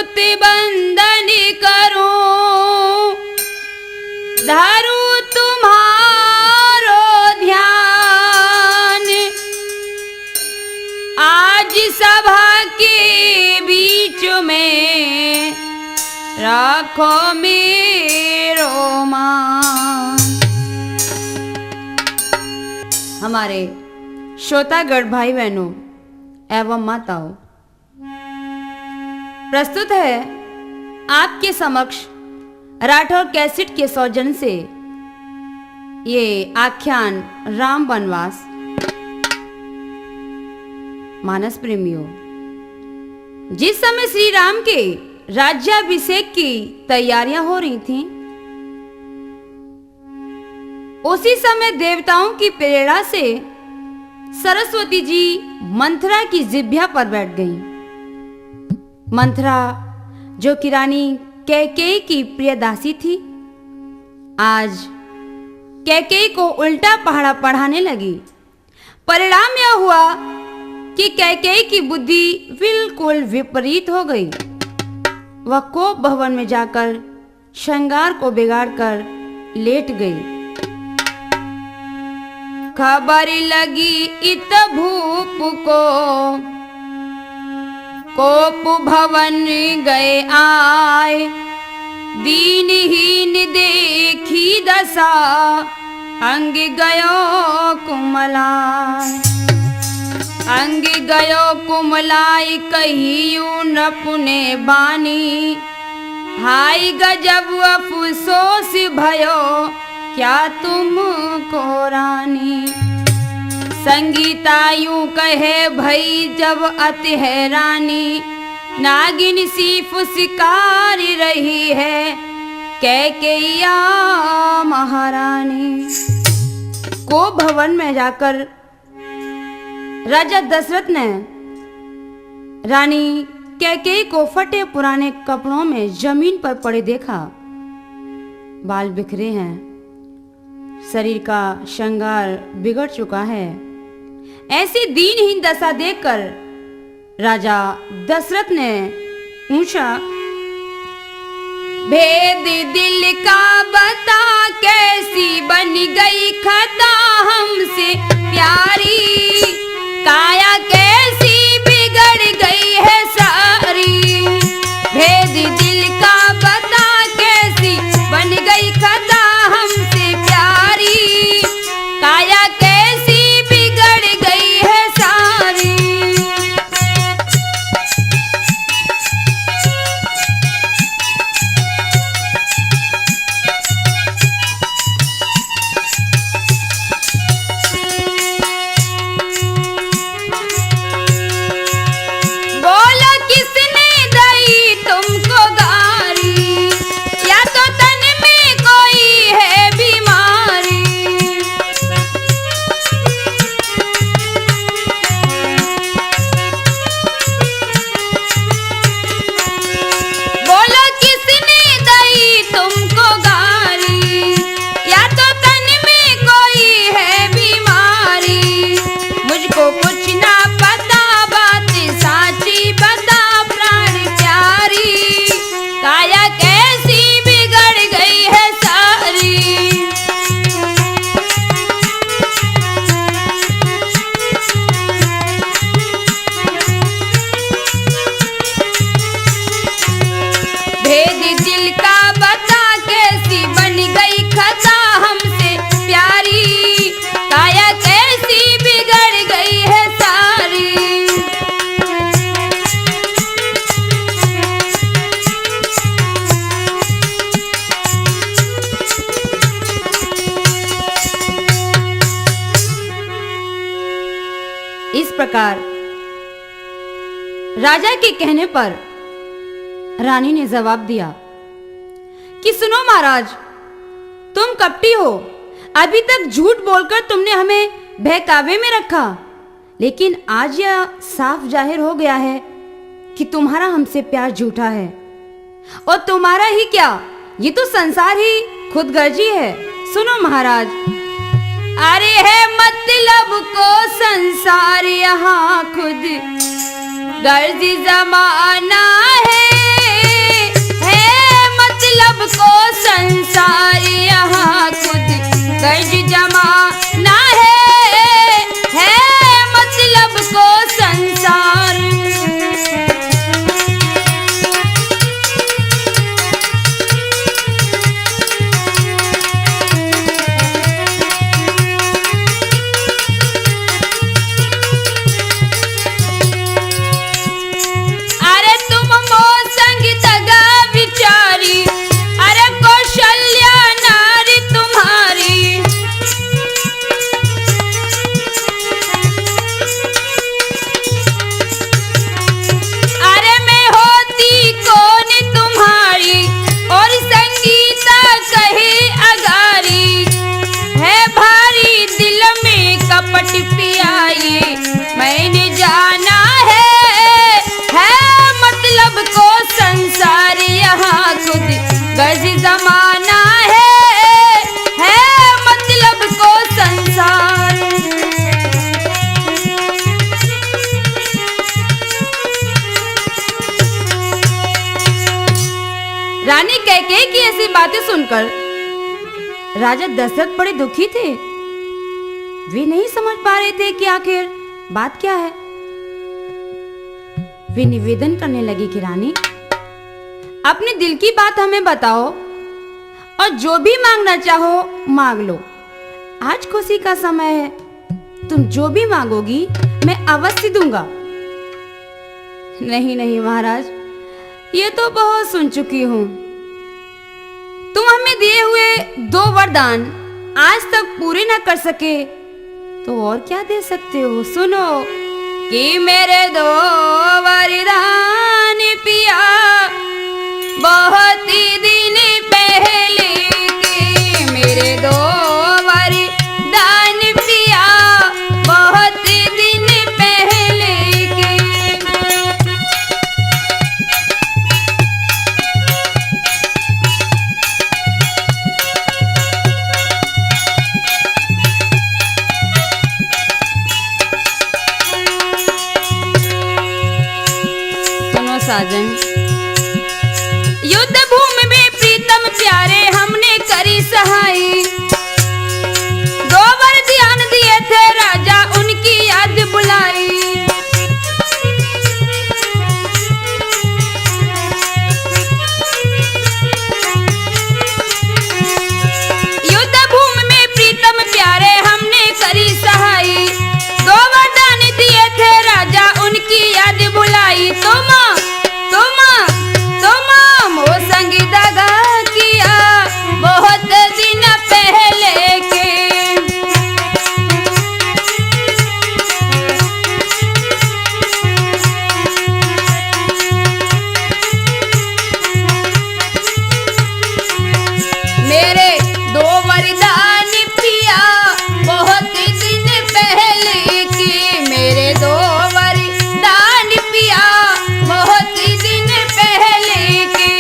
स्तुति बंदन करूं, धरूं तुम्हारो ध्यान। आज सभा के बीच में रखो मेरो मान। हमारे श्रोतागण भाई बहनों एवं माताओं, प्रस्तुत है आपके समक्ष राठौर कैसेट के सौजन्य से ये आख्यान राम वनवास। मानस प्रेमियों, जिस समय श्री राम के राज्याभिषेक की तैयारियां हो रही थीं, उसी समय देवताओं की प्रेरणा से सरस्वती जी मंथरा की जिह्वा पर बैठ गईं। मंथरा, जो कि रानी कैकेयी की प्रिय दासी थी, आज कैकेयी को उल्टा पहाड़ा पढ़ाने लगी। परिणाम यह हुआ कि कैकेयी की बुद्धि बिल्कुल विपरीत हो गई। वह कोप भवन में जाकर श्रृंगार को बिगाड़कर लेट गई। खबर लगी इत भूप को, कोप भवन गए आए। दीनहीन देखी दशा, अंग गयो कुमलाय। अंग गयो कुमलाय, कहियो न पुने बानी। हाय गजब अफसोस भयो, क्या तुमको रानी। संगीता यूं कहे भई जब अति हैरानी। नागिन सी फुसकार रही है कैकेयी महारानी। को भवन में जाकर राजा दशरथ ने रानी कैकेयी को फटे पुराने कपड़ों में जमीन पर पड़े देखा। बाल बिखरे हैं, शरीर का श्रृंगार बिगड़ चुका है। ऐसी दीनहीन दशा देखकर राजा दशरथ ने पूछा, भेद दिल का बता, कैसी बन गई खता हमसे प्यारी। काया कैसी बिगड़ गई है सारी। भेद दिल का बता, कैसी बन गई खता हमसे प्यारी। काया कैसी बिगड़ गई है सारी। बोलो किसने दी तुमको गारी, या तो तन में कोई है बीमारी। बोलो किसने दी तुमको गारी, या तो तन में कोई है बीमारी। मुझको कुछ ना पता, बात साची बता प्राण प्यारी। काया कैसी बिगड़ गई है सारी। भेद दिल का बता, कैसी बन गई खता हमसे प्यारी। काया कैसी बिगड़ गई है सारी। इस प्रकार राजा के कहने पर रानी ने जवाब दिया कि सुनो महाराज, तुम कपटी हो। अभी तक झूठ बोलकर तुमने हमें बहकावे में रखा, लेकिन आज यह साफ जाहिर हो गया है कि तुम्हारा हमसे प्यार झूठा है। और तुम्हारा ही क्या, ये तो संसार ही खुदगर्जी है। सुनो महाराज, अरे है मतलब को संसार यहाँ खुद गर्जी जमाना है। रानी कैकेयी की ऐसी बातें सुनकर राजा दशरथ बड़े दुखी थे। वे नहीं समझ पा रहे थे कि आखिर बात क्या है। वे निवेदन करने लगी कि रानी, अपने दिल की बात हमें बताओ और जो भी मांगना चाहो मांग लो। आज खुशी का समय है, तुम जो भी मांगोगी मैं अवश्य दूंगा। नहीं नहीं महाराज, ये तो बहुत सुन चुकी हूं। तुम हमें दिए हुए 2 वरदान आज तक पूरे न कर सके तो और क्या दे सकते हो। सुनो कि मेरे 2 वरदान पिया बहुत ही दिन पहले के, मेरे 2 वरदान पिया बहुत ही दिन पहले के। सुनो साजन, युद्ध भूमि में प्रीतम प्यारे हमने करी सहाई। 2 वरदान दिए थे राजा उनकी याद बुलाई। युद्ध भूमि में प्रीतम प्यारे हमने करी सहाई। 2 वरदान दिए थे राजा उनकी याद बुलाई। तुम मो संग दगा किया बहुत दिन पहले के। मेरे 2 वरदान पिया बहुत दिन पहले के, मेरे 2 वरदान पिया बहुत दिन पहले के।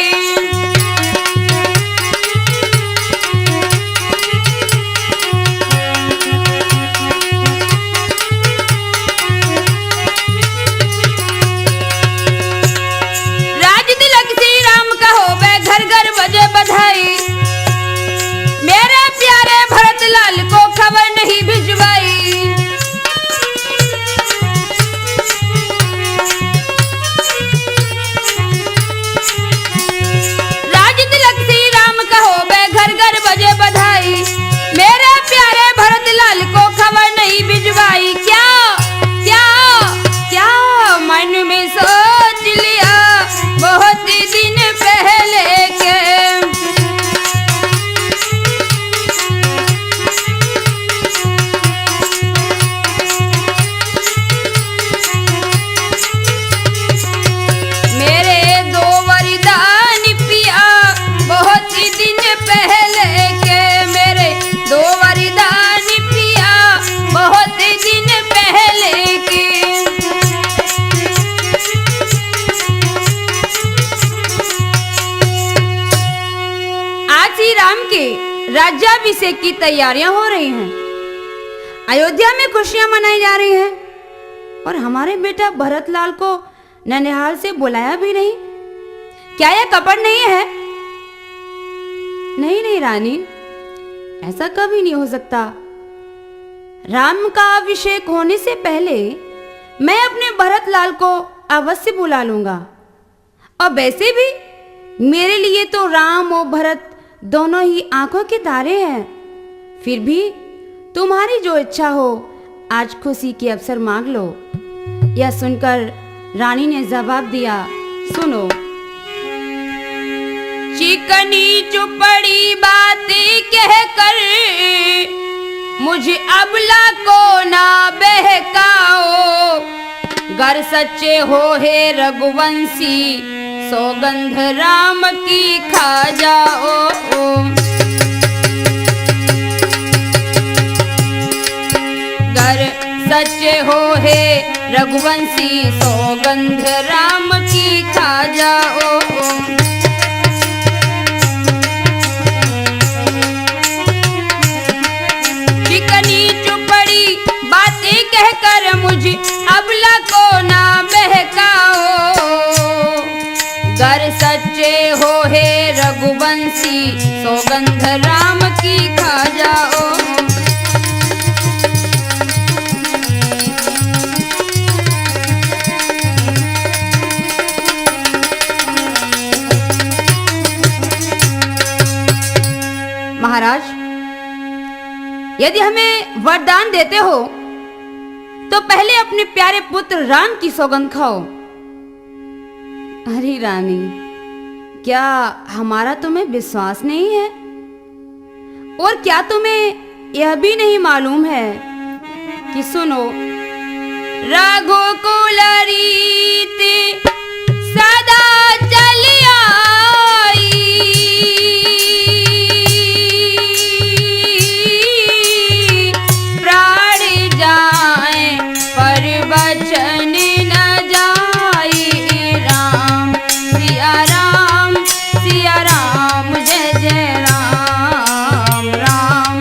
राज तिलक श्री राम का होवे घर घर बजे बधाई। मेरे प्यारे भरत लाल को खबर नहीं भिजवाई। राज तिलक श्री राम का होवे घर घर बजे बधाई। मेरे प्यारे भरत लाल को खबर नहीं भिजवाई। क्या क्या क्या मन में सोच लिया बहुत दिन पहले के। मेरे 2 वरदान पिया बहुत दिन पहले के, मेरे 2 वरदान पिया बहुत दिन पहले के। आज श्री राम के राज्याभिषेक की तैयारियां हो रही हैं। अयोध्या में खुशियां मनाई जा रही हैं और हमारे बेटा भरतलाल को ननिहाल से बुलाया भी नहीं। क्या यह कपट नहीं है? नहीं नहीं रानी, ऐसा कभी नहीं हो सकता। राम का अभिषेक होने से पहले मैं अपने भरतलाल को अवश्य बुला लूंगा। और वैसे भी मेरे लिए तो राम और भरत दोनों ही आंखों के तारे हैं। फिर भी तुम्हारी जो इच्छा हो आज खुशी के अवसर मांग लो। यह सुनकर रानी ने जवाब दिया, सुनो। चिकनी चुपड़ी बातें कहकर मुझे अबला को ना बहकाओ। गर सच्चे हो हे रघुवंशी सौगंध राम की खा जाओ। गर सच्चे हो हे रघुवंशी सौगंध राम की खा जाओ। चिकनी चुपड़ी बातें कहकर मुझे अबला को ना बहकाओ। गर सच्चे हो हे बंसी सौगंध राम की खा जाओ। महाराज, यदि हमें वरदान देते हो तो पहले अपने प्यारे पुत्र राम की सौगंध खाओ। अरे रानी, क्या हमारा तुम्हें विश्वास नहीं है? और क्या तुम्हें यह भी नहीं मालूम है कि सुनो, रघुकुल रीति सदा चली आई, प्राण जाए पर वचन न जाई। राम सिया राम, सिया राम, जय जय राम। राम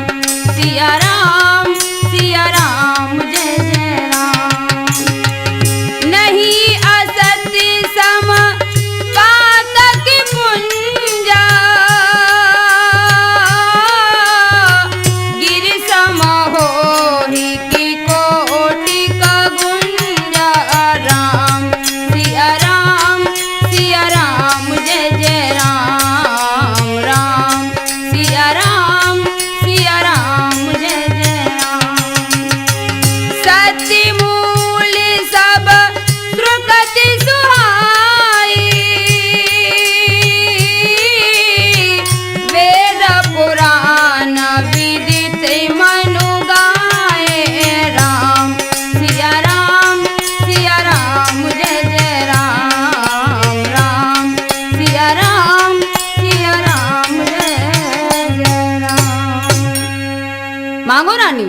सिया राम, सिया राम, जय जय राम। नहीं असत सम पातक पुंजा, गिर सम होहि की कोटि का गुंजा। राम सिया राम, सिया राम, जय जय राम। राम सिया राम, सिया राम, जय जय राम। सत्य मूल सब सुकृति सुहाई, वेद पुराण विदित मनु गाए। राम सिया राम, सिया राम, जय जय राम। राम सिया राम, सिया राम, जय जय राम। मांगो रानी,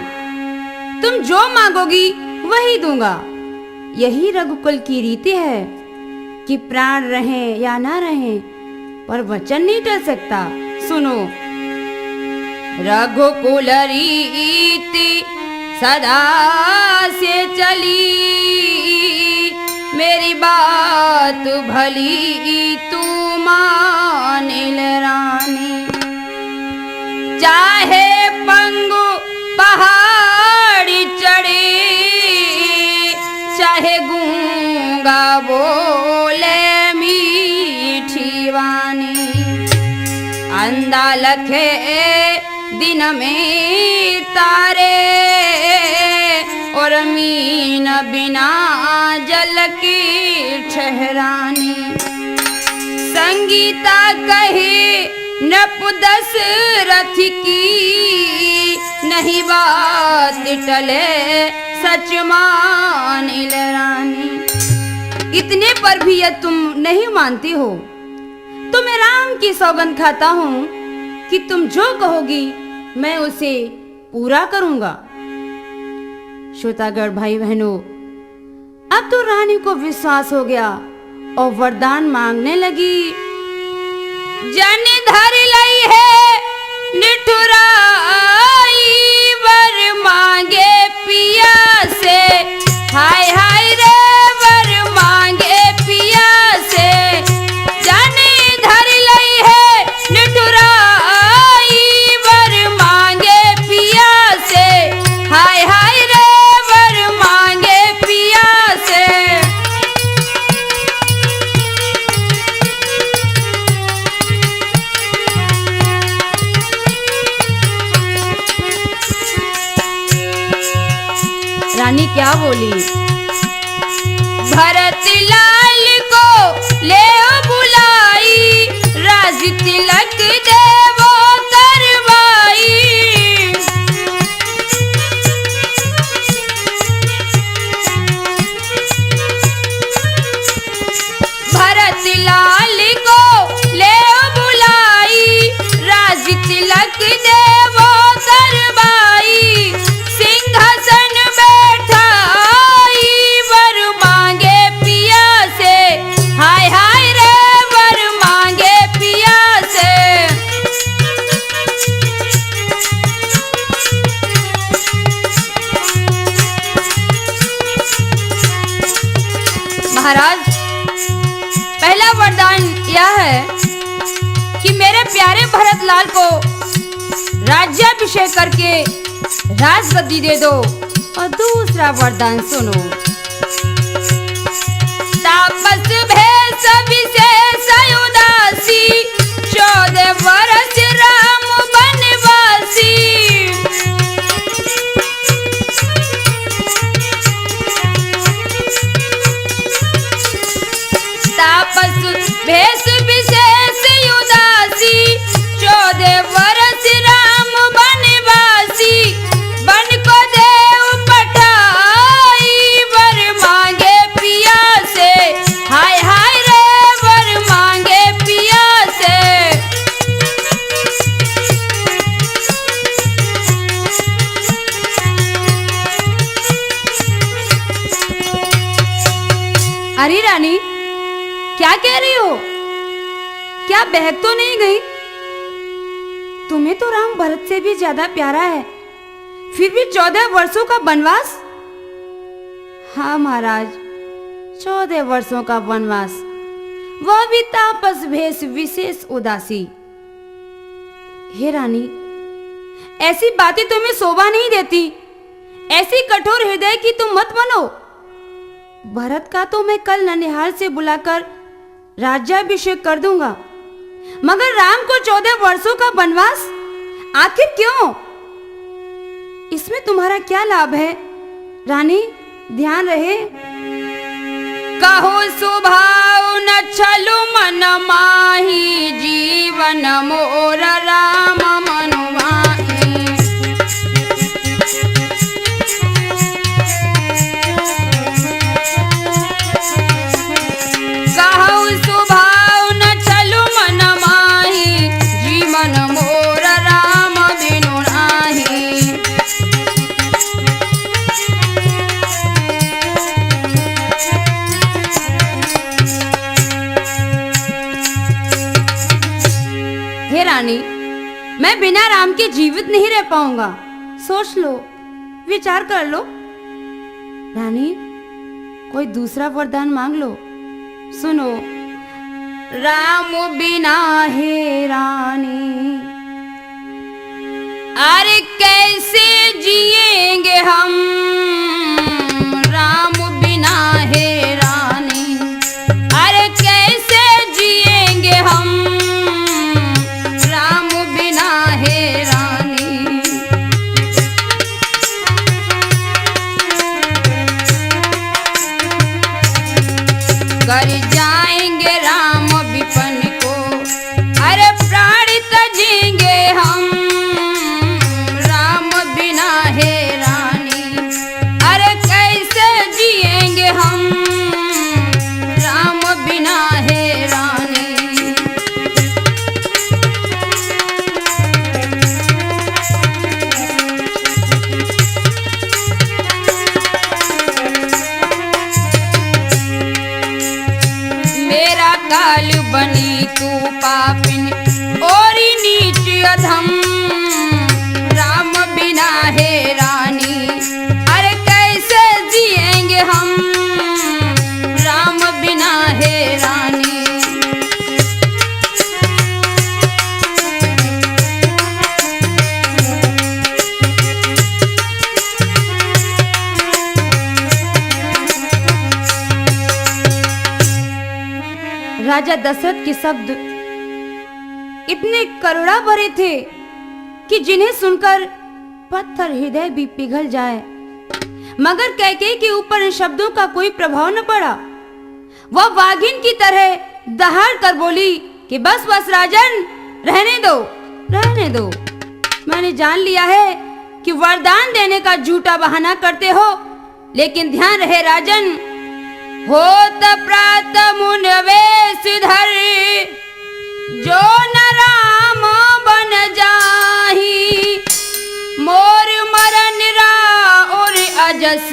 तुम जो मांगोगी वही दूंगा। यही रघुकुल की रीति है कि प्राण रहें या ना रहें, पर वचन नहीं टल सकता। सुनो, रघुकुल रीति सदा से चली, मेरी बात भली तू मान ले रानी। चाहे पंगु पहाड़ी चढ़े, चाहे गूंगा बोले मीठी वाणी। अंधा लखे दिन में तारे, और मीन बिना जल की ठहरानी। संगीता कहे नप दशरथ की, नहीं बात टले सच मान ले रानी। इतने पर भी यदि तुम नहीं मानती हो तो मैं राम की सौगंध खाता हूँ कि तुम जो कहोगी मैं उसे पूरा करूंगा। श्रोतागण भाई बहनों, अब तो रानी को विश्वास हो गया और वरदान मांगने लगी। जन धर लई है निठुराई, वर मांगे पिया से। हाय हाय रे, वर मांगे पिया से। जन धर लई है निठुराई, वर मांगे पिया से। हाय हाय रे, वर मांगे पिया से। रानी क्या बोली? भरत लाल को ले बुलाई, राज तिलक देवो करवाई। भरत लाल को ले बुलाई, राज तिलक देवो करवाई। सिंहासन बैठाई, वर मांगे पिया से। हाय हाय रे, भरत लाल को राज्याभिषेक करके राजगद्दी दे दो। और दूसरा वरदान सुनो, तापस भेष विशेष उदासी 14 वर्ष राम वनवासी। तापस भेष विशेष उदासी 14 वर्ष राम वनवासी। बन को देव पठाई वर मांगे पिया से। हाय हाय रे वर मांगे पिया से। अरे रानी, क्या कह रही हो? क्या बहक तो नहीं गई? तुम्हें तो राम भरत से भी ज्यादा प्यारा है, फिर भी 14 वर्षों का वनवास? हाँ महाराज, 14 वर्षों का वनवास, वह भी तापस भेष विशेष उदासी। हे रानी, ऐसी बातें तुम्हें शोभा नहीं देती। ऐसी कठोर हृदय की तुम मत बनो। भरत का तो मैं कल ननिहाल से बुलाकर राज्याभिषेक कर दूंगा, मगर राम को 14 वर्षों का वनवास? आखिर क्यों? इसमें तुम्हारा क्या लाभ है? रानी, ध्यान रहे। कहो स्वभाव न छलु मन माही, जीवन मोर राम मनुमाही। कहो स्वभाव न छलु मन माही, जीवन मोर राम बिनु नाही। हे रानी, मैं बिना राम के जीवित नहीं रह पाऊंगा। सोच लो, विचार कर लो। रानी, कोई दूसरा वरदान मांग लो। सुनो, राम बिना हे रानी, अरे कैसे जिएंगे हम? राम बिना हे रानी, अरे कैसे जिएंगे हम? राम बिना हे रानी। कर जाएंगे राम विपन को, अरे प्राण तजेंगे हम। राम बिना हे रानी, अरे कैसे जिएंगे हम? राम बिना हे रानी। मेरा काल बनी तू पापिन और नीच अधम। राम बिना हे रानी, अरे कैसे जिएंगे हम? राम बिना हे रानी। राजा दशरथ के शब्द इतने करुणा भरे थे कि जिन्हें सुनकर पत्थर हृदय भी पिघल जाए, मगर कैकेयी के ऊपर इन शब्दों का कोई प्रभाव न पड़ा। वह वाघिन की तरह दहाड़ कर बोली कि बस बस राजन, रहने दो, रहने दो। मैंने जान लिया है कि वरदान देने का झूठा बहाना करते हो, लेकिन ध्यान रहे राजन, होत प्रात मुन वेश धर, जो न राम बन जाही। मोर मरन और अजस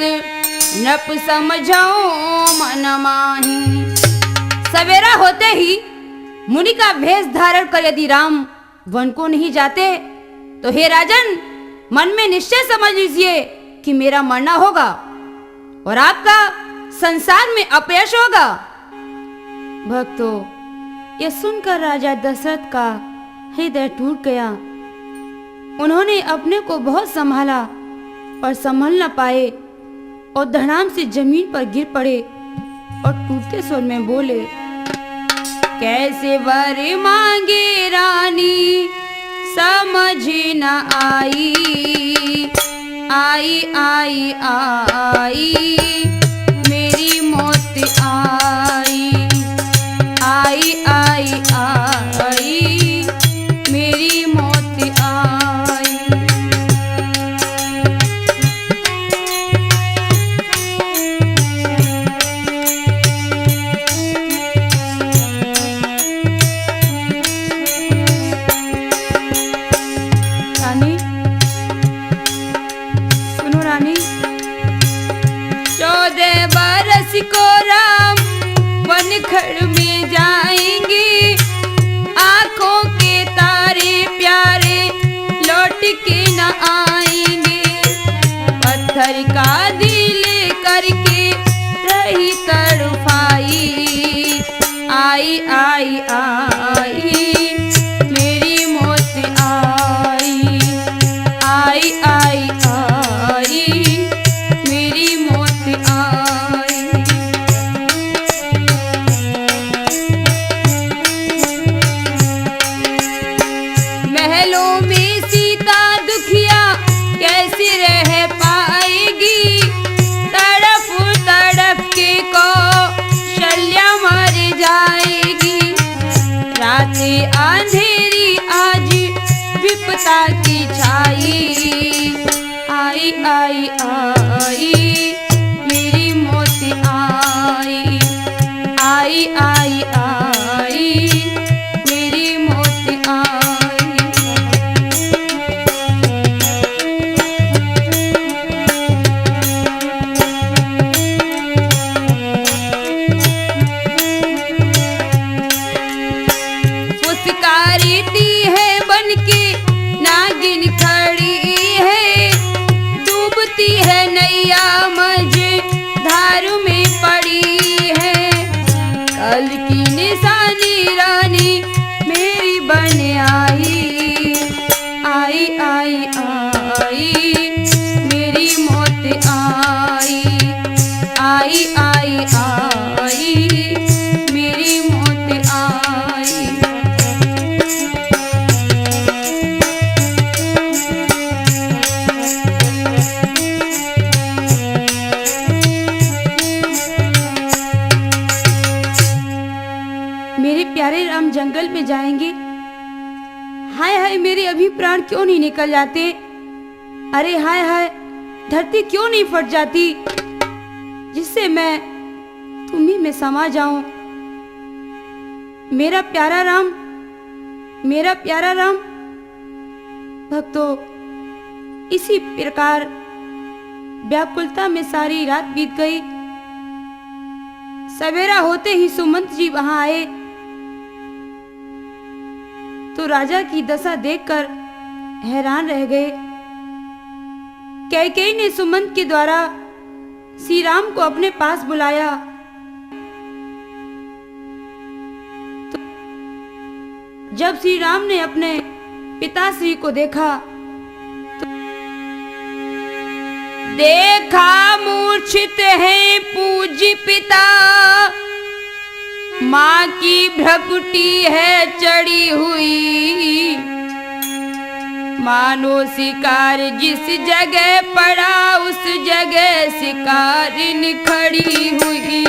नप समझो मन माही। सवेरा होते ही मुनि का भेष धारण कर यदि राम वन को नहीं जाते, तो हे राजन, मन में निश्चय समझ लीजिए कि मेरा मरना होगा और आपका संसार में अपयश होगा। भक्तों, यह सुनकर राजा दशरथ का हृदय टूट गया। उन्होंने अपने को बहुत संभाला पर संभल न पाए और धड़ाम से जमीन पर गिर पड़े और टूटते स्वर में बोले, कैसे वर मांगे रानी समझ न आई, आई आई आई मेरी मौत आई, आई आई आई मेरी मौत आई। रानी सुनो रानी, 14 बरस को राम वनखड़ में जाएंगे, आंखों के तारे प्यारे लौट के न आएंगे, पत्थर का दिल करके रही तड़फाई, आई आई आई मेरी मौत आई, आई आई आई मेरी मौत आई। महलों में सीता दुखिया कैसे रह पाएगी, तड़प तड़प के कौशल्या मर जाएगी, रातें अंधेरी आज विपता की छाई, आई आई आई मेरी मौत आई, आई आई आई मेरी मौत आई। फुसकारती है बनके नागिन खड़ी है, डूबती है नैया मझे धारू में पड़ी है, कल की निशानी रानी मेरी बन आई, आई आई आई मेरी मौत आई, आई आई आई मेरी मौत आई। मेरे प्यारे राम जंगल में जाएंगे, हाय हाय मेरे अभी प्राण क्यों नहीं निकल जाते, अरे हाय हाय धरती क्यों नहीं फट जाती, जिससे मैं तुम्ही में समा जाऊं। मेरा प्यारा राम, मेरा प्यारा राम। भक्तों, इसी प्रकार व्याकुलता में सारी रात बीत गई। सवेरा होते ही सुमंत जी वहां आए तो राजा की दशा देखकर हैरान रह गए। कैकेयी ने सुमंत के द्वारा श्री राम को अपने पास बुलाया तो जब श्री राम ने अपने पिताश्री को देखा तो देखा मूर्छित है पूज्य पिता, माँ की भ्रकुटी है चढ़ी हुई, मानो शिकार जिस जगह पड़ा उस जगह शिकारिन खड़ी हुई।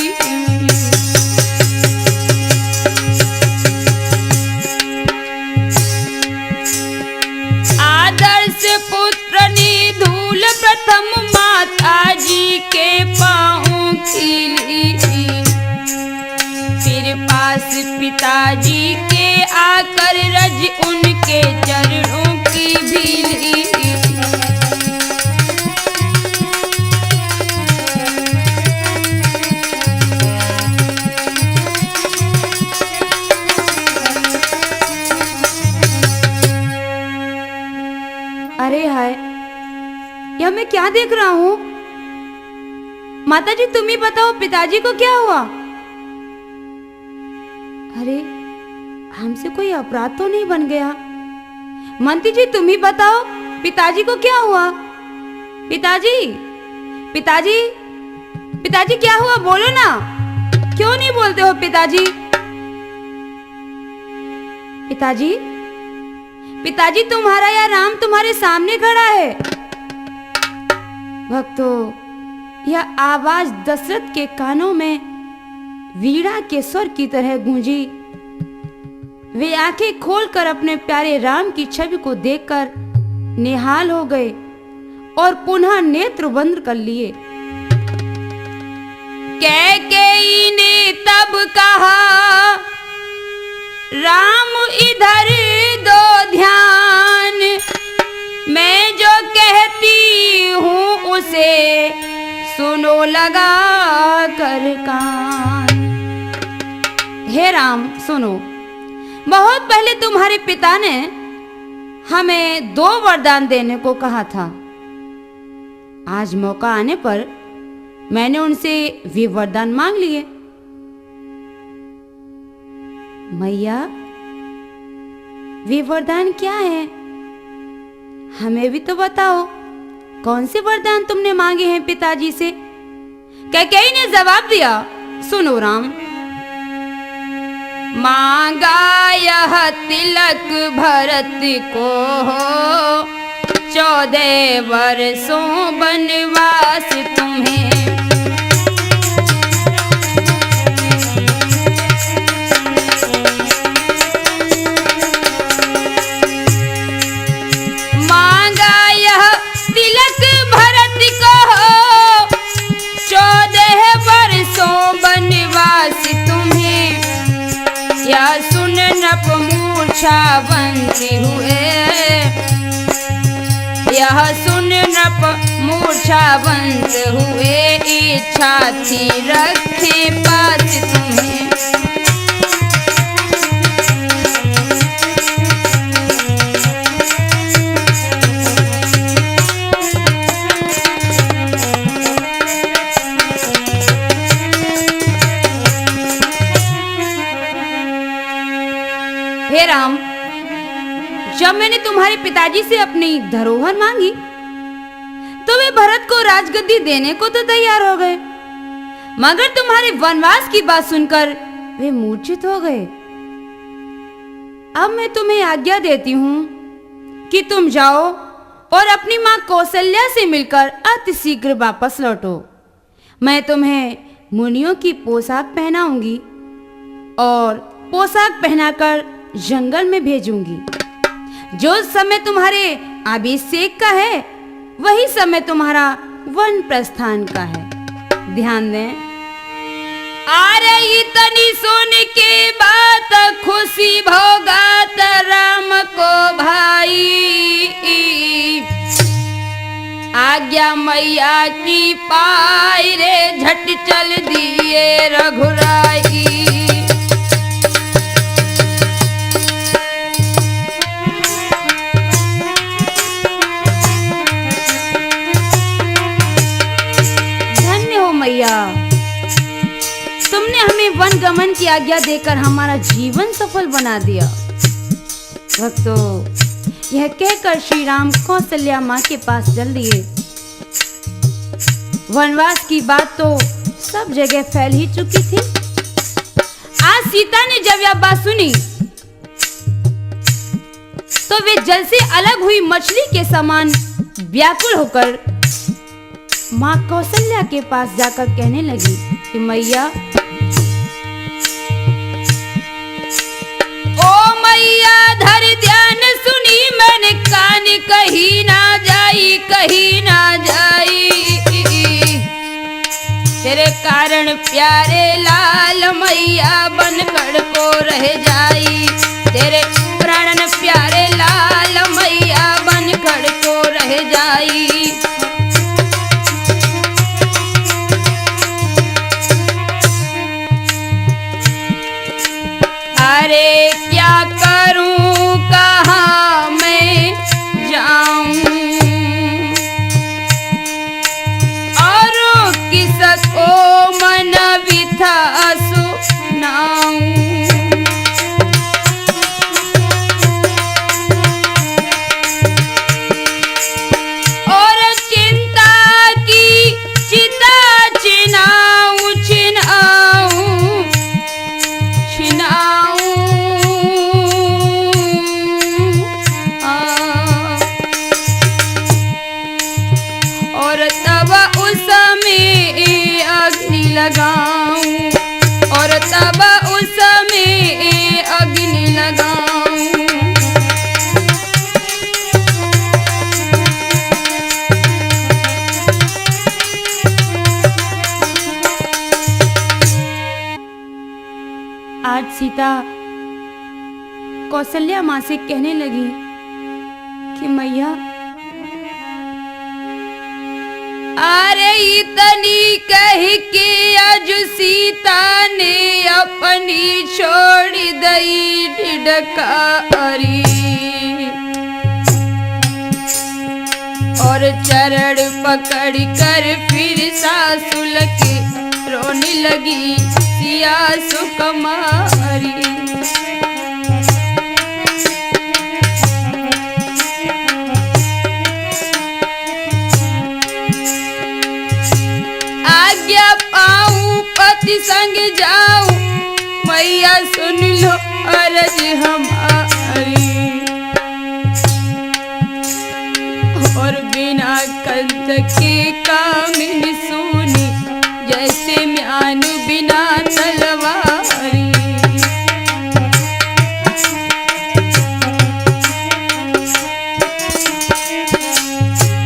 आदर्श पुत्र ने धूल प्रथम माता जी के पाँव की ली, फिर पास पिताजी के आकर रज उनके चरणों की भी ली। अरे हाय, यह मैं क्या देख रहा हूँ? माताजी तुम ही बताओ, पिताजी को क्या हुआ? अरे हमसे कोई अपराध तो नहीं बन गया? मंत्री जी तुम ही बताओ, पिताजी को क्या हुआ? पिताजी, पिताजी, पिताजी क्या हुआ? बोलो ना, क्यों नहीं बोलते हो पिताजी? पिताजी, पिताजी तुम्हारा या राम तुम्हारे सामने खड़ा है। भक्तों, यह आवाज दशरथ के कानों में वीणा के स्वर की तरह गूंजी। वे आंखें खोलकर अपने प्यारे राम की छवि को देखकर निहाल हो गए और पुनः नेत्र बंद कर लिए। कैकेयी ने तब कहा, राम इधर दो ध्यान, मैं जो कहती हूँ उसे सुनो लगा कर कान। हे राम सुनो, बहुत पहले तुम्हारे पिता ने हमें 2 वरदान देने को कहा था। आज मौका आने पर मैंने उनसे वे वरदान मांग लिए। मैया, वे वरदान क्या है? हमें भी तो बताओ, कौन से वरदान तुमने मांगे हैं पिताजी से? कैकेयी ने जवाब दिया, सुनो राम, मांगा यह तिलक भरत को, 14 वर्षों वनवास तुम्हें। मांगा यह तिलक भरत को, 14 वर्षों वनवास तुम्हें। या सुन नप मूर्छावंत हुए, यह सुन नप मूर्छावंत हुए, इच्छा थी रखे पास तुम्हें। हे राम, जब मैंने तुम्हारे पिताजी से अपनी धरोहर मांगी तो वे भरत को राजगद्दी देने को तो तैयार हो गए, मगर तुम्हारे वनवास की बात सुनकर वे मूर्छित हो गए। अब मैं तुम्हें आज्ञा देती हूँ कि तुम जाओ और अपनी माँ कौशल्या से मिलकर अतिशीघ्र वापस लौटो। मैं तुम्हें मुनियों की पोशाक पहनाऊंगी और पोशाक पहनाकर जंगल में भेजूंगी। जो समय तुम्हारे अभिषेक का है वही समय तुम्हारा वन प्रस्थान का है। ध्यान दें। आ रही तनी सुन के बात खुशी भोगात राम को भाई, आज्ञा मैया की पाई रे झट चल दिए रघुराई। मैया, तुमने हमें वन गमन की आज्ञा देकर हमारा जीवन सफल बना दिया। भक्तों, यह कहकर श्री राम कौशल्या माँ के पास चल दिए। वनवास की बात तो सब जगह फैल ही चुकी थी। आज सीता ने जब यह बात सुनी तो वे जल से अलग हुई मछली के समान व्याकुल होकर माँ कौशल्या के पास जाकर कहने लगी कि मैया, ओ मैया धर ध्यान सुनी मैंने कान, कहीं ना जाई कहीं ना जाई। तेरे कारण प्यारे लाल मैया बनकर को रह जाई। तेरे प्राण प्यारे लाल मैया बनकर को रह जाई। अरे क्या करूं कहाँ मैं जाऊं, और किसको मन व्यथा सुनाऊं। सीता कौशल्या माँ से कहने लगी कि मैया, अरे इतनी कह के आज सीता ने अपनी छोड़ दई ढिढकारी और चरण पकड़ कर फिर सासुल के रोने लगी सिया सुकुमारी। आज्ञा पाऊं पति संग जाऊं, मैया सुन लो अर्ज हमारी और बिना कंठ के कामिनी सुनी जैसे म्यान बिना तलवारी।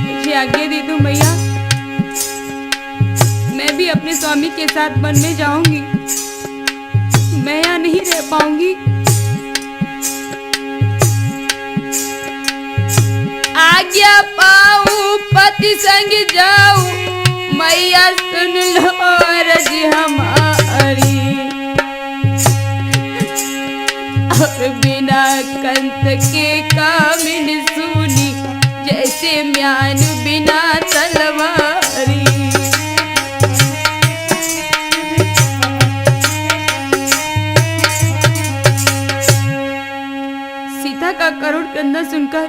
मुझे आज्ञा दे दो मैया, मैं भी अपने स्वामी के साथ वन में जाऊंगी, मैं यहाँ नहीं रह पाऊंगी। आज्ञा पाऊं पति संग जाऊं, मैया सुन लो अर्ज हमारी और बिना कंठ के कामिनी सुनी जैसे म्यान बिना तलवारी। सीता का करुण क्रंदन सुनकर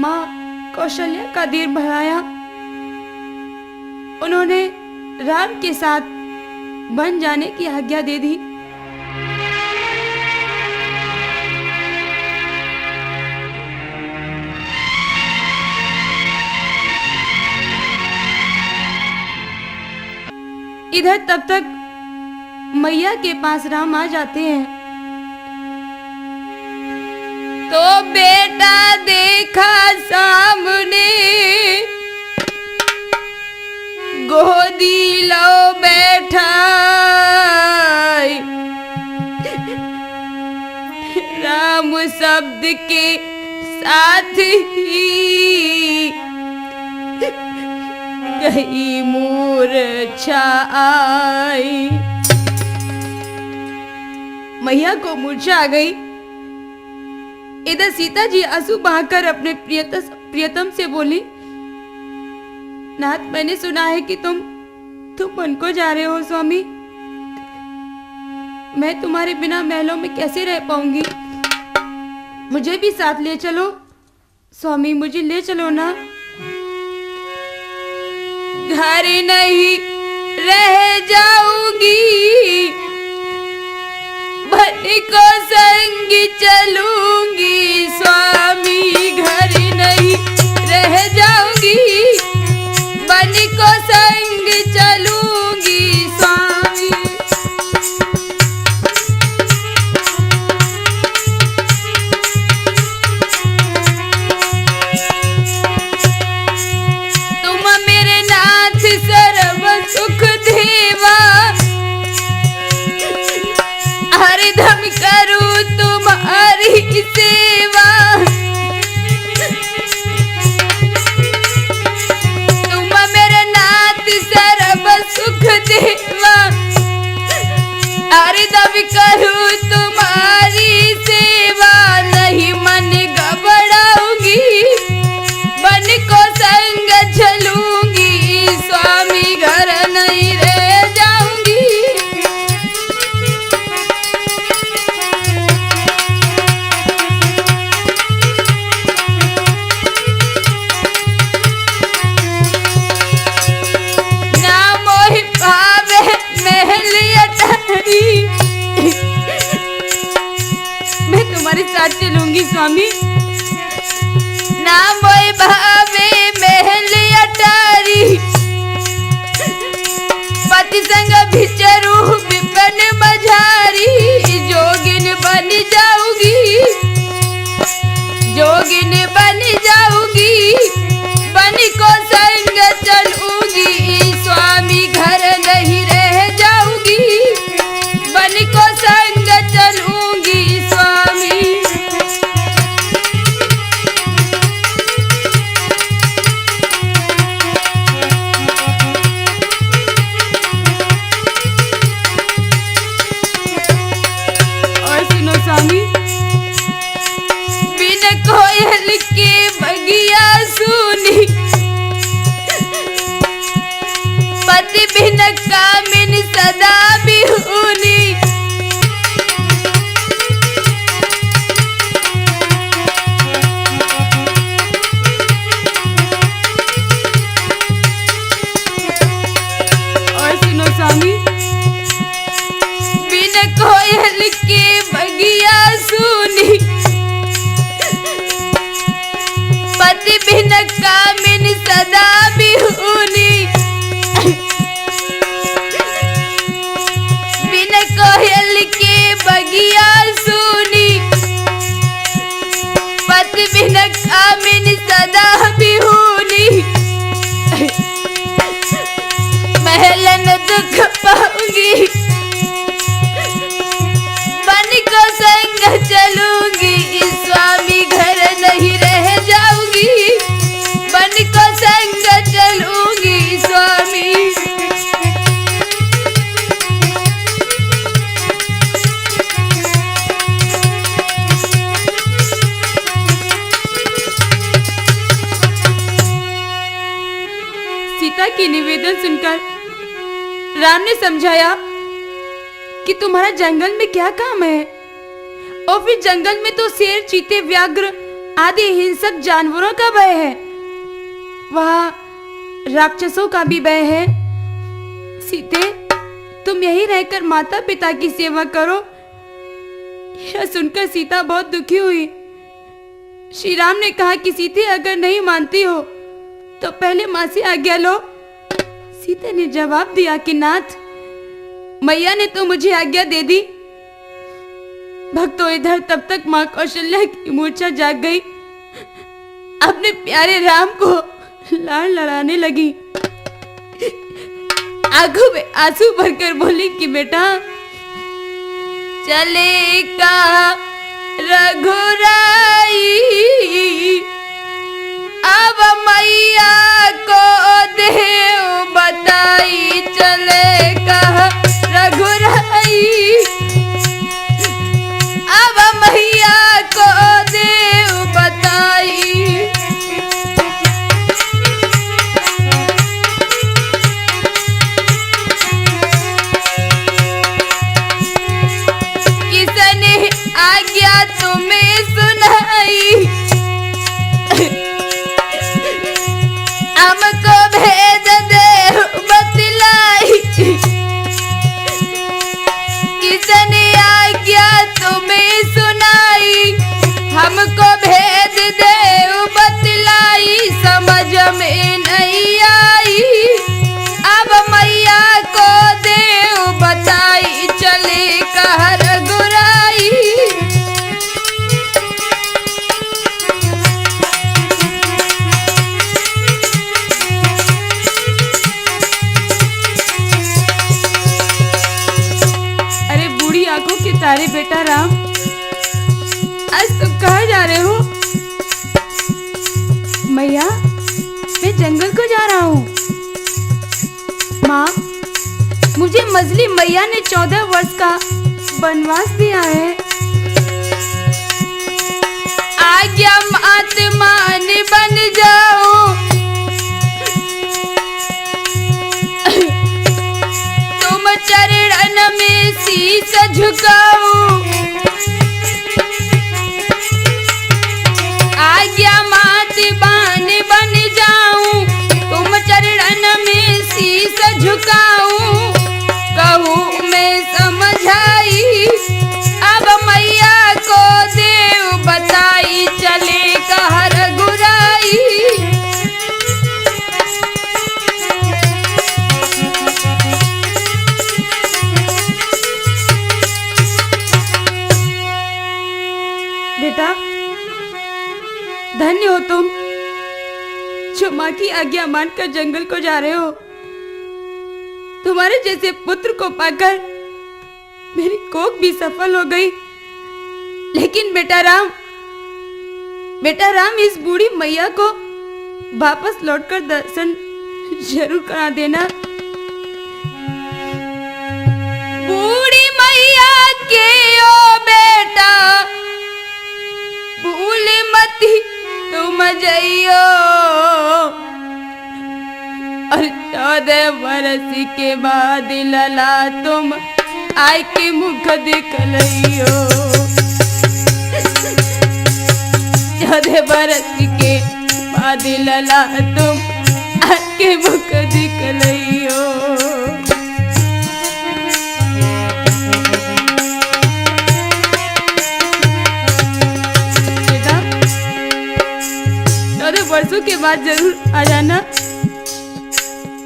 माँ कौशल्या का दिल भराया। उन्होंने राम के साथ वन जाने की आज्ञा दे दी। इधर तब तक मैया के पास राम आ जाते हैं तो बेटा देखा सामने, गोदी लो बैठा राम शब्द के साथ ही गई मूर्छा आई। मैया को मूर्छा आ गई। इधर सीता जी आंसू बहाकर अपने प्रियतम से बोली, नाथ मैंने सुना है कि तुम वन को जा रहे हो स्वामी, मैं तुम्हारे बिना महलों में कैसे रह पाऊंगी, मुझे भी साथ ले चलो स्वामी, मुझे ले चलो ना। घर नहीं रह जाऊंगी, वन को संग चलूंगी स्वामी, घर नहीं रह जाऊंगी, वन को संग चलूंगी स्वामी। तुम मेरे नाथ सर्व सुख देवा, हरदम करूं तुम्हारी सेवा। तुम मेरे नाथ सर्व सुख देवा, हरदम करूं तुम्हारी सेवा। नहीं मन घबराऊंगी, वन को संग चलूंगी स्वामी, घर नहीं रह जाऊंगी। मैं तुम्हारे साथ चलूंगी स्वामी, ना मोए भावे महल अटारी, पति संग भिचरू विपन मझारी। जोगिन बन जाऊंगी, जोगिन बन जाऊंगी, बन को संग चलूंगी स्वामी, घर नहीं रह जाऊंगी, बन को सदा बिहुनी। और सुनो स्वामी, बिन कोयल के बगिया सुनी, पति बिन कामिन सदा बिहुनी। बिन कोयल के बगिया सुनी, पति बिन कामिन सदा बिहुनी। महलन दुख पाऊंगी, बन को संग चलूंगी, स्वामी घर नहीं रह जाऊंगी, बन को संग चलूंगी स्वामी। सीता की निवेदन सुनकर राम ने समझाया कि तुम्हारा जंगल में क्या काम है, और फिर जंगल में तो शेर, चीते, व्याघ्र आदि हिंसक जानवरों का भय है, वहां राक्षसों का भी भय है। सीते, तुम यही रहकर माता पिता की सेवा करो। यह सुनकर सीता बहुत दुखी हुई। श्री राम ने कहा कि सीते, अगर नहीं मानती हो तो पहले मां से आज्ञा लो। सीता ने जवाब दिया कि नाथ, मैया ने तो मुझे आज्ञा दे दी। भक्तों, इधर तब तक मां कौशल्या की मूर्छा जाग गई, अपने प्यारे राम को लाड़ लड़ाने लगी। आंखों में आंसू भरकर बोली कि बेटा, चले का रघुराई, अब मैया को देव बताई, चले का रघुराई, अब मैया को देव बताई। किसने आज्ञा तुम्हें सुनाई, हमको भेद देव बतलाई, किसने आज्ञा तुम्हें सुनाई, हमको भेद देव बतलाई, समझ में नहीं आई, अब मैया को देव बताई, चले कहर गुराई। अरे बूढ़ी आंखों के तारे बेटा राम, आज तुम कहाँ जा रहे हो? मैया, मैं जंगल को जा रहा हूँ। माँ, मुझे मजली मैया ने 14 वर्ष का वनवास दिया है। आज्ञा मात मान बन जाओ, तुम चरण में शीश झुकाओ, आज्ञा मात बान बन जाऊं, तुम चरण में शीश झुकाऊं, कहूँ मैं समझाई, अब मैया को देव बताई, चले कहर गुराई। बेटा, धन्य हो तुम जो माँ की आज्ञा मानकर जंगल को जा रहे हो। तुम्हारे जैसे पुत्र को पाकर मेरी कोख भी सफल हो गई। लेकिन बेटा राम, इस बूढ़ी मैया को वापस लौटकर दर्शन जरूर करा देना। बूढ़ी मैया के ओ बेटा, भूल मती तुम जइयो, और 14 वर्ष के बाद लला तुम आय के मुख दिखलइयो। 14 वर्ष के बाद लला तुम आय के मुख दिखलइयो। बेटा 14 वर्षों के बाद जरूर आ जाना,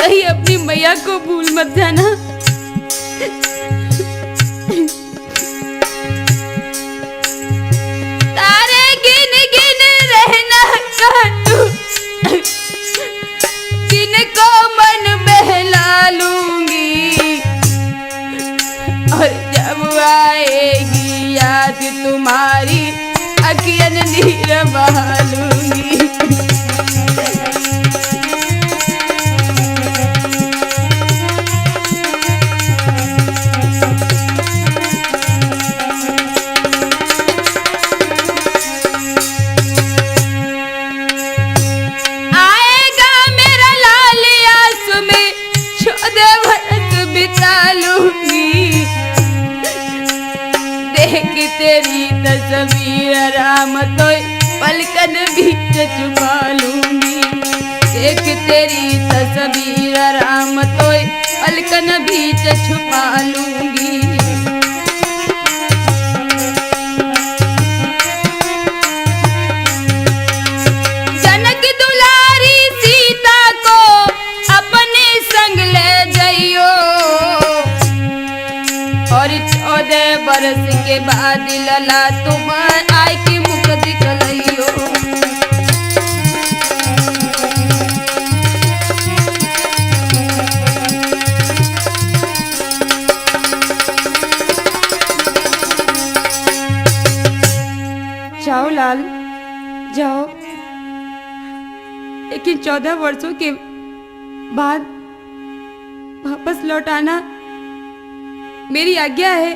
कहीं अपनी मैया को भूल मत जाना। तारे गिन गिन रहना काटू, जिनको मन बहला लूंगी, और जब आएगी याद तुम्हारी अखियन नीर बहा लूंगी। तेरी तस्वीर राम तो पलकन बीच छुपा लूंगी। देख तेरी तस्वीर राम तो पलकन बीच छुपा लूंगी। जनक दुलारी सीता को अपने संग ले जाइयो, और 14 वर्ष के बाद लला तुम आय के मुख दिखलइयो। जाओ लाल जाओ, लेकिन 14 वर्षों के बाद वापस लौट आना। मेरी आज्ञा है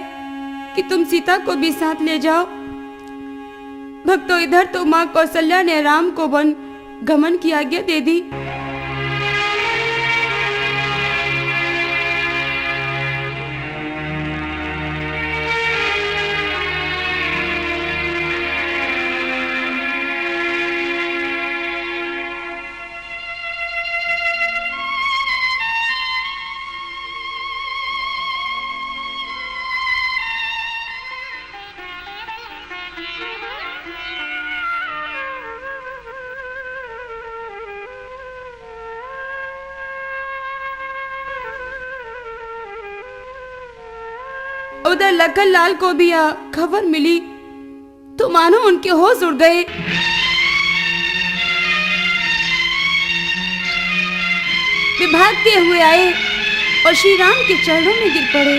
कि तुम सीता को भी साथ ले जाओ। भक्तों, इधर तो माँ कौशल्या ने राम को वन गमन की आज्ञा दे दी। उधर लखन लाल को भी खबर मिली तो मानो उनके होश उड़ गए। वे भागते हुए आए और श्री राम के चरणों में गिर पड़े।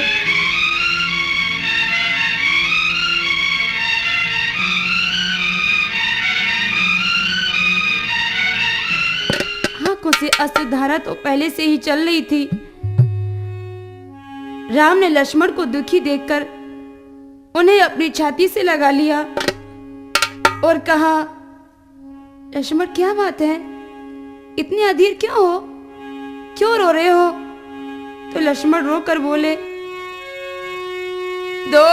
आंखों से अश्रुधारा तो पहले से ही चल रही थी। राम ने लक्ष्मण को दुखी देखकर उन्हें अपनी छाती से लगा लिया और कहा, लक्ष्मण क्या बात है, इतने अधीर क्यों हो, क्यों रो रहे हो? तो लक्ष्मण रोकर बोले, दो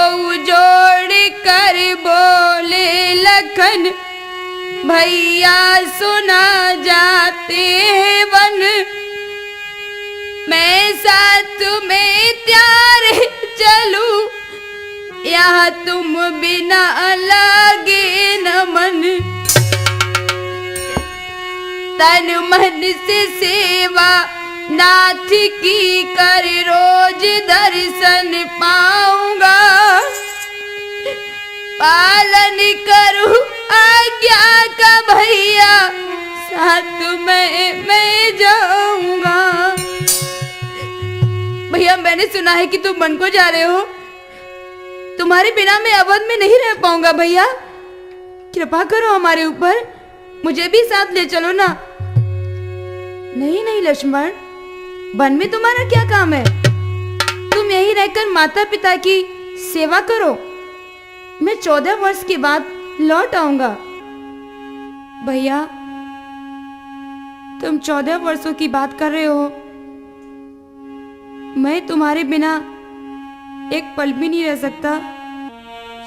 जोड़ कर बोले लखन भैया सुना जाते हैं वन, मैं साथ में त्यार चलूं, यहाँ तुम बिना लगे न मन, तन मन से सेवा नाथ की कर रोज दर्शन पाऊंगा, पालन करूं आज्ञा का भैया, साथ में मैं जाऊंगा। भैया मैंने सुना है कि तुम वन को जा रहे हो, तुम्हारे बिना मैं अवध में नहीं रह पाऊंगा भैया, कृपा करो हमारे ऊपर, मुझे भी साथ ले चलो ना। नहीं नहीं लक्ष्मण, वन में तुम्हारा क्या काम है, तुम यहीं रहकर माता पिता की सेवा करो, मैं 14 वर्ष के बाद लौट आऊंगा। भैया तुम 14 वर्षों की बात कर रहे हो, मैं तुम्हारे बिना एक पल भी नहीं रह सकता।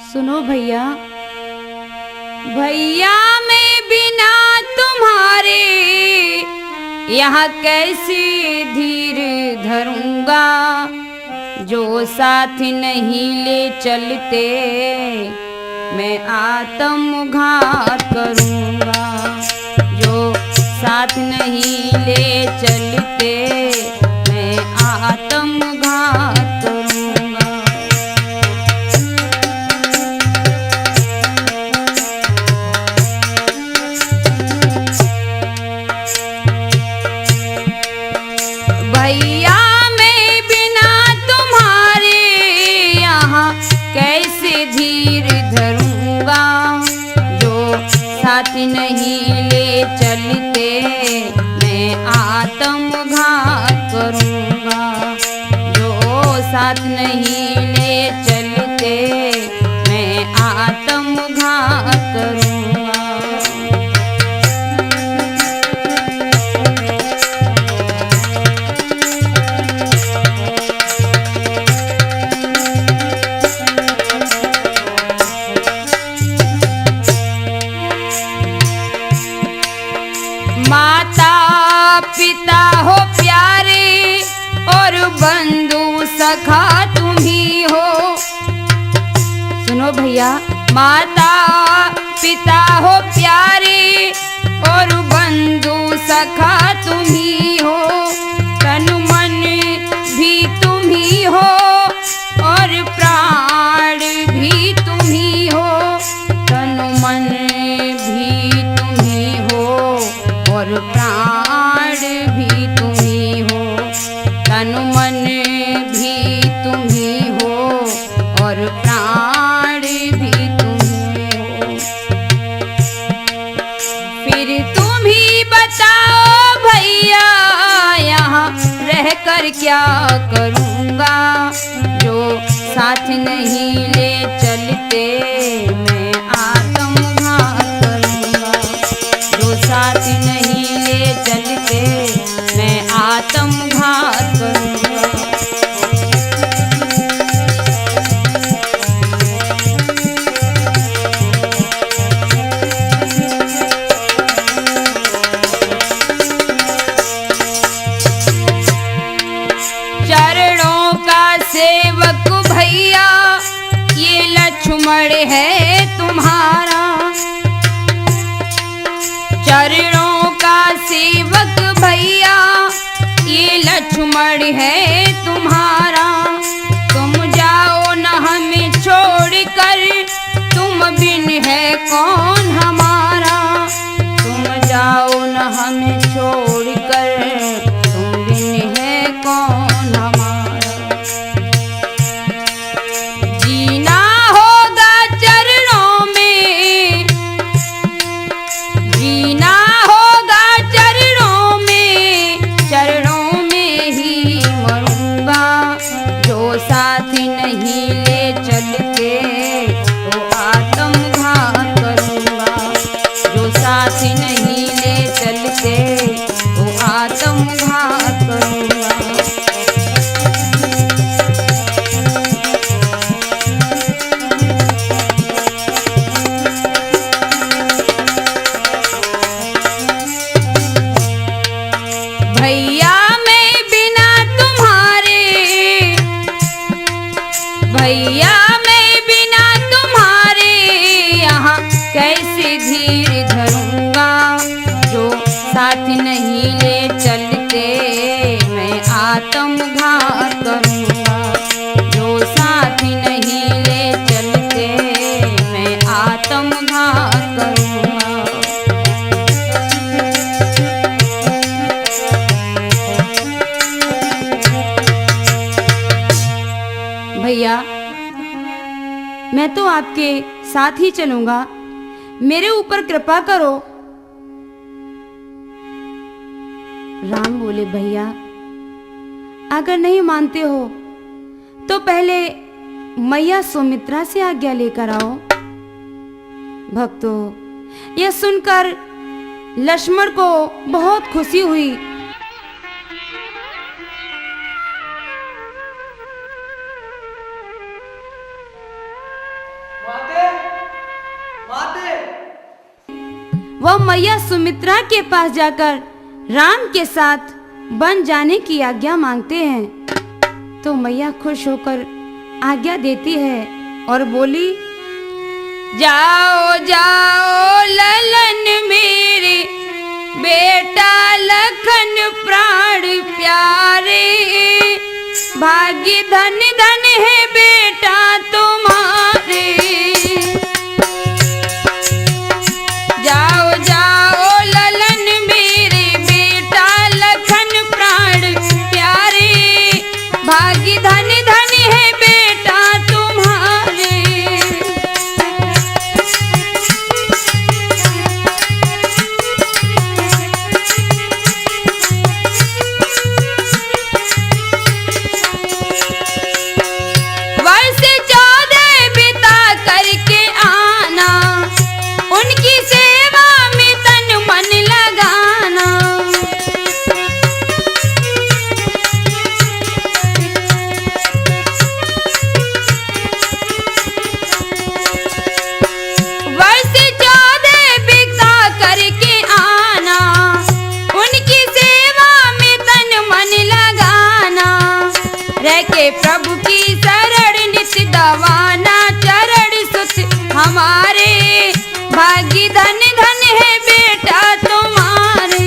सुनो भैया, भैया मैं बिना तुम्हारे यहाँ कैसे धीर धरूंगा, जो साथ नहीं ले चलते मैं आत्मघात करूंगा, जो साथ नहीं ले चलते मैं आत्मघात करूंगा। भैया मैं बिना तुम्हारे यहाँ कैसे धीर धरूंगा, जो साथ नहीं ले चलते मैं आत्मघात करूंगा, जो साथ नहीं ले चलते मैं आत्मघात करूंगा। माता पिता हो प्यारे और बंधु सखा तुम ही हो। सुनो भैया, माता पिता हो प्यारे और बंधु सखा तुम ही हो, तन मन भी तुम ही हो और प्राण भी तुम ही हो, तन मन भी तुम ही हो और प्राण भी तुम ही हो, तन मन भी तुम ही हो और प्राण भी तुम ही हो। फिर तुम ही बताओ भैया यहाँ रह कर क्या करूँगा, जो साथ नहीं ले चलते मैं आत्मघात करूँगा, जो साथ नहीं ले चलते मैं आत्मघात करूँगा। चरणों का सेवक भैया ये लक्ष्मण है तुम्हारा, चरणों का सेवक भैया ये लक्ष्मण है तुम्हारा, तुम जाओ न हमें छोड़कर, तुम बिन है कौन हमारा, तुम जाओ न हमें छोड़कर, तुम बिन है कौन हमारा। जीना होगा चरणों में, जीना होगा चरणों में, चरणों में ही मरूंगा, जो साथ नहीं ले चलते तो आत्मघात करूंगा, जो साथ नहीं ले चलते तो आत्मघात करूंगा। भैया मैं बिना तुम्हारे, भैया मैं बिना तुम्हारे यहाँ कैसे धीर धरूंगा, जो साथ नहीं ले चलते मैं आत्मघात करूंगा, जो साथ नहीं ले चलते मैं आत्मघात करूंगा। भैया मैं तो आपके साथ ही चलूंगा, मेरे ऊपर कृपा करो। राम बोले, भैया अगर नहीं मानते हो तो पहले मैया सुमित्रा से आज्ञा लेकर आओ। भक्तों, यह सुनकर लक्ष्मण को बहुत खुशी हुई। वह मैया सुमित्रा के पास जाकर राम के साथ वन जाने की आज्ञा मांगते हैं। तो मैया खुश होकर आज्ञा देती है और बोली, जाओ जाओ ललन मेरे, बेटा लखन प्राण प्यारे, भाग्य धन धन है बेटा तुम्हारे। जाओ जाओ ललन मेरे, बेटा लखन प्राण प्यारे, भाग्य धन धन है बेटा तुम्हारे। वर्ष 14 बिता करके आना, उनकी सेवा में तन मन लगाना। वर्ष 14 बिता करके आना, उनकी सेवा में तन मन लगाना। रह के प्रभु की शरण नित दवाना, चरण सुत हमारे, भाग्य धन धन है बेटा तुम्हारे।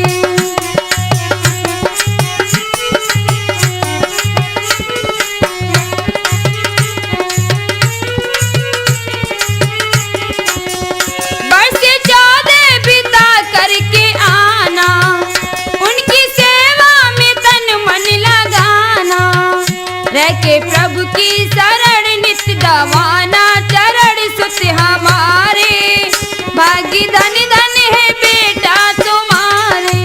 वर्ष 14 बिता करके आना, उनकी सेवा में तन मन लगाना। रह के प्रभु की शरण नित दवाना, चरण सुत हमारे, भाग्य धन धन है बेटा तुम्हारे।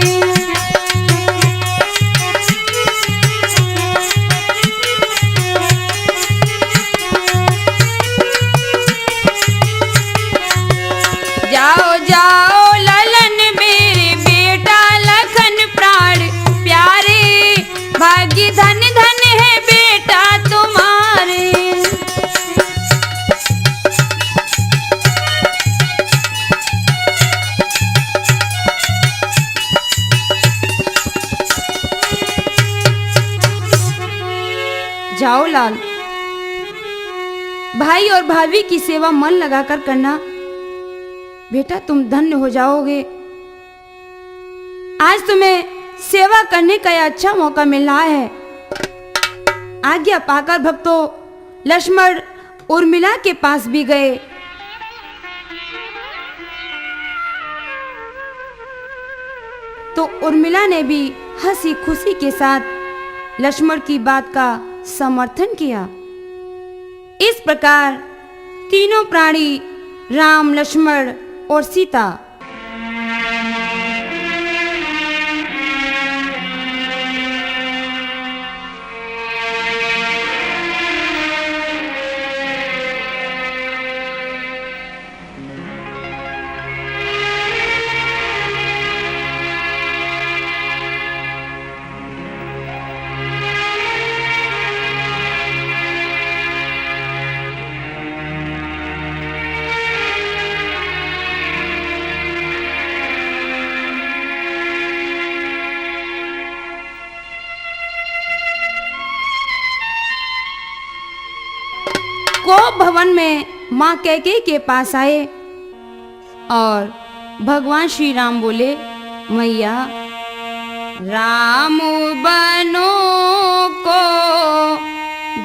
जाओ जाओ ललन मेरे, बेटा लखन प्राण प्यारे, भाग्य धन धन है बेटा तुम्हारे। जाओ लाल, भाई और भाभी की सेवा मन लगाकर करना, बेटा तुम धन्य हो जाओगे। आज तुम्हें सेवा करने का यह अच्छा मौका मिल रहा है। आज्ञा पाकर भक्तों लक्ष्मण उर्मिला के पास भी गए। तो उर्मिला ने भी हंसी खुशी के साथ लक्ष्मण की बात का समर्थन किया। इस प्रकार तीनों प्राणी राम, लक्ष्मण और सीता को भवन में मां कैकेयी के पास आए और भगवान श्री राम बोले, मैया राम बनो को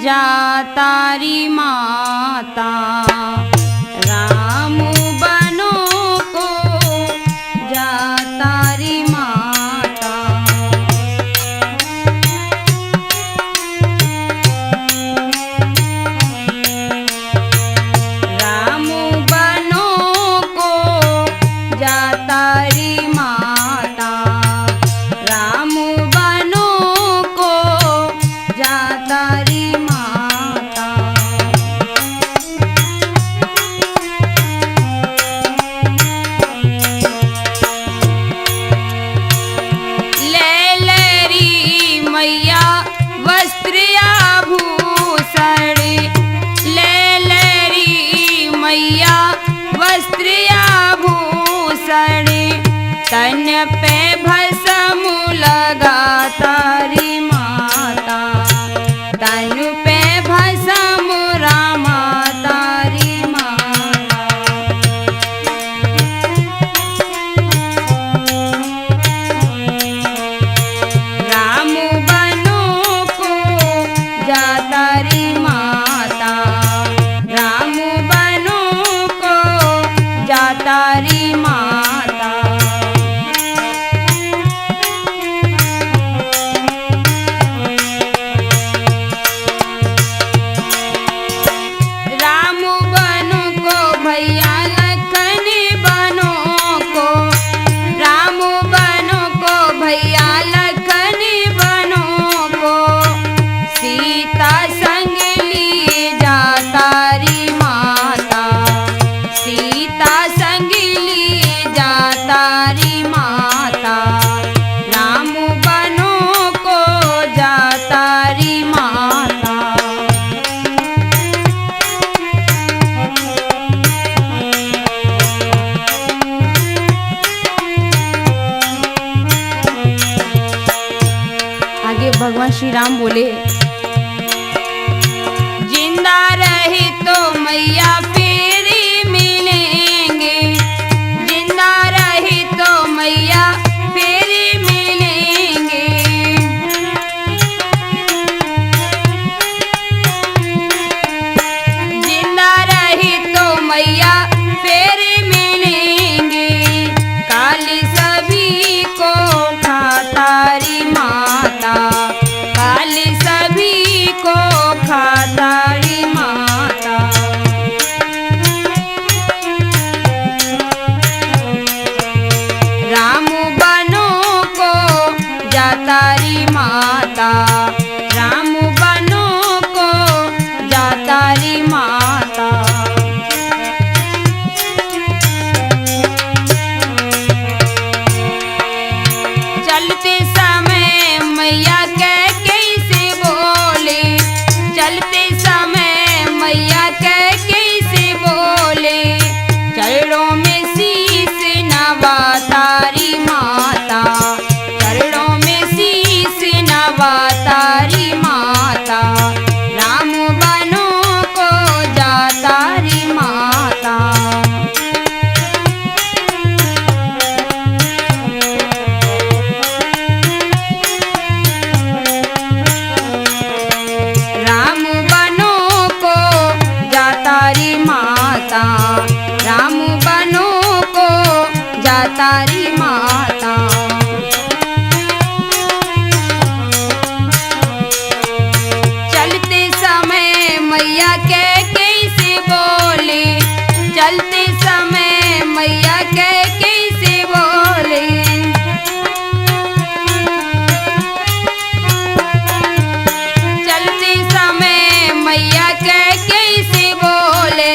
जातारी माता, राम बनो को जातारी माता। राम बनो को जातारी माता, राम बनो को जातारी माता। ले मैया वस्त्र आभूषण, ले मैया वस्त्र आभूषण। तन पे भस्म लगा तारी माता, तन पे भस्म रामा तारी माता। राम बनो को जा तारी माता, राम बनो को जा तारी माता। राम बनो को भैया लखन बनो को, राम बनो को भैया लखन बनो को, सीता संग ली जा तारी माता, सीता संग ली जा तारी माता। राम बनो को जा तारी माता। आगे भगवान श्री राम बोले, जिंदा रहे तो मैया फेरी मिलेंगे, जिंदा रहे तो मैया फेरी मिलेंगे। जिंदा रहे तो मैया फेरी मिलेंगे, काली सभी को खा तारी माता, काली सभी को खा तारी माता। राम बनो को जा तारी माता, राम बनो को जा तारी माता। चलते समय मैया कैसे बोले, चलते समय मैया कैसे बोले, चरणों में शीश नवा तारी माता, चरणों में शीश नवा तारी माता। राम बनो को जा तारी माता। राम बनो को जा तारी माता, राम बनो को जा तारी माता। चलते समय मैया कैसे बोले, चलते समय मैया कैसे बोले, चलते समय मैया कैसे बोले,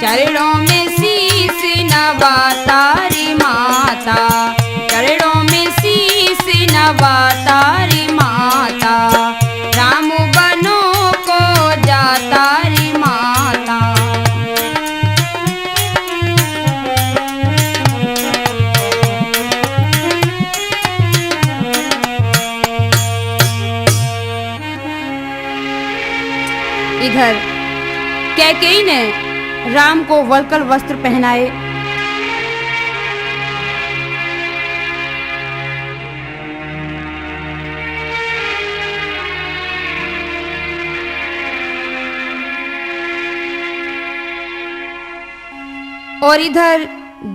चरणों में शीश नवा तारी माता, चरणों में शीश नवा तारी माता। राम बनो को जा तारी माता। इधर कैकेयी ने राम को वल्कल वस्त्र पहनाए, और इधर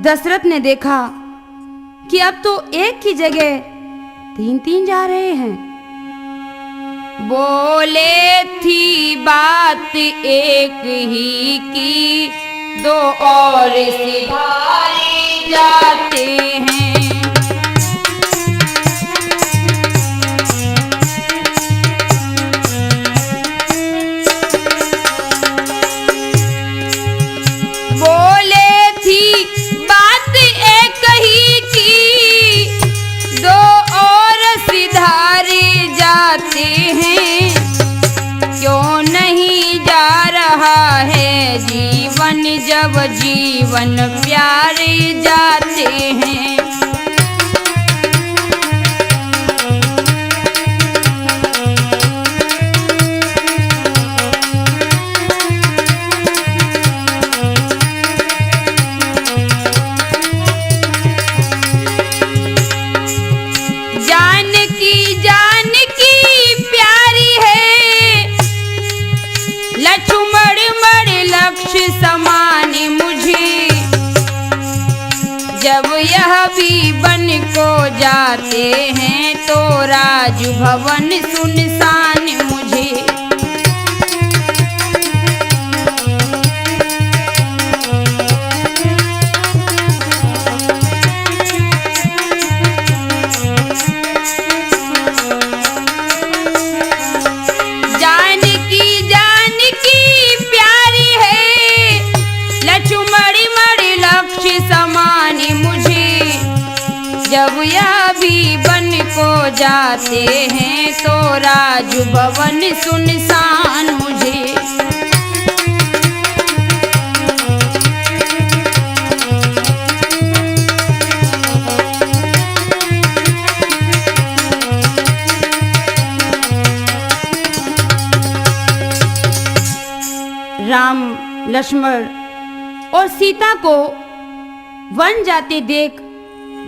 दशरथ ने देखा कि अब तो एक की जगह तीन तीन जा रहे हैं। बोले थी बात एक ही की, दो और सिधारे जाते हैं। बोले थी बात एक ही की, दो और सिधारे जाते हैं। क्यों नहीं जा रहा है जीवन, जब जीवन प्यारे जाते हैं। जब यह भी बन को जाते हैं तो राज भवन सुनसान मुझे। जब यह भी बन को जाते हैं तो राज भवन सुनसान मुझे। राम लक्ष्मण और सीता को वन जाते देख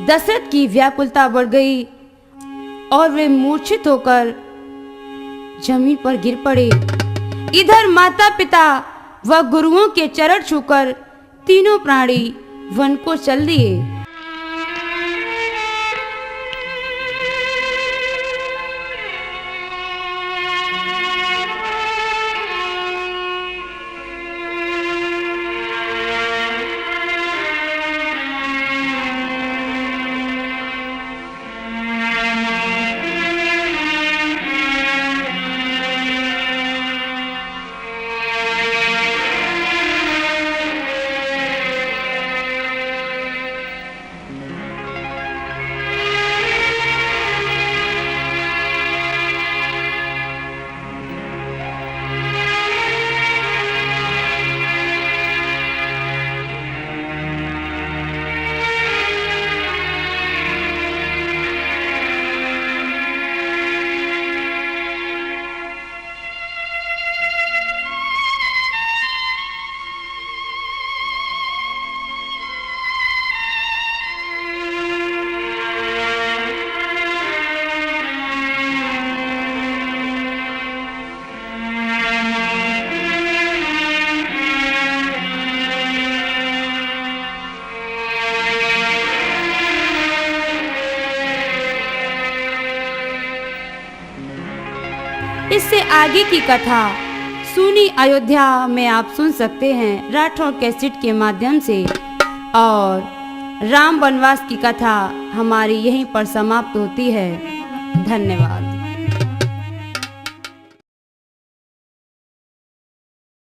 दशरथ की व्याकुलता बढ़ गई और वे मूर्छित होकर जमीन पर गिर पड़े। इधर माता पिता व गुरुओं के चरण छूकर तीनों प्राणी वन को चल दिए। इससे आगे की कथा सुनी अयोध्या में आप सुन सकते हैं राठौर कैसेट के माध्यम से। और राम वनवास की कथा हमारी यहीं पर समाप्त होती है। धन्यवाद।